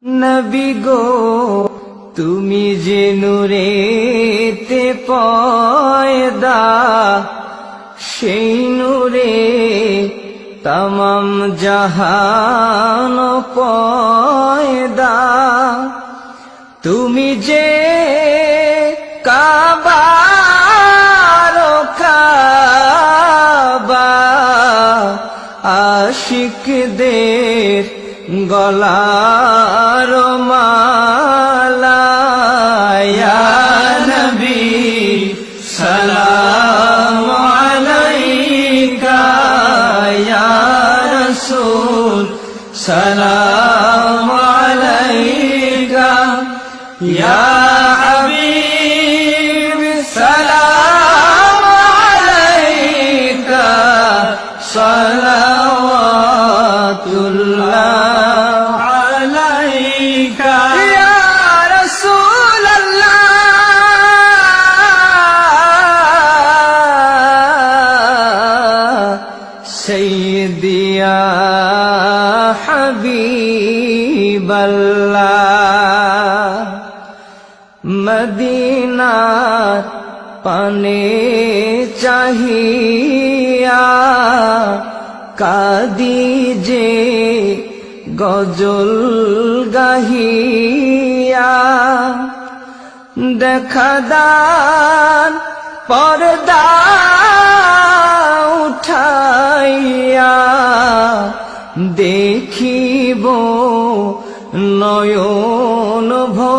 নবী গো তুমি যে নূরেতে পয়দা, সেই নূরে তমাম জাহান পয়দা। তুমি যে কাবার কাবা, আশিকদের গলার মালা। ইয়া নবী সালাম আলাইকা, ইয়া রাসূল সালাম আলাইকা, ইয়া হাবিব সালাম আলাইকা, সালাওয়াতুল্লাহ আলাইকা। ইয়া রাসূলাল্লাহ সাইয়্যিদি ইয়া হাবিবাল্লাহ। মদিনার পানে চাহিয়া কাদি যে গজল গাহিয়া, দেখা দান পর্দা উঠাইয়া, দেখিব নয়ন ভরিয়া।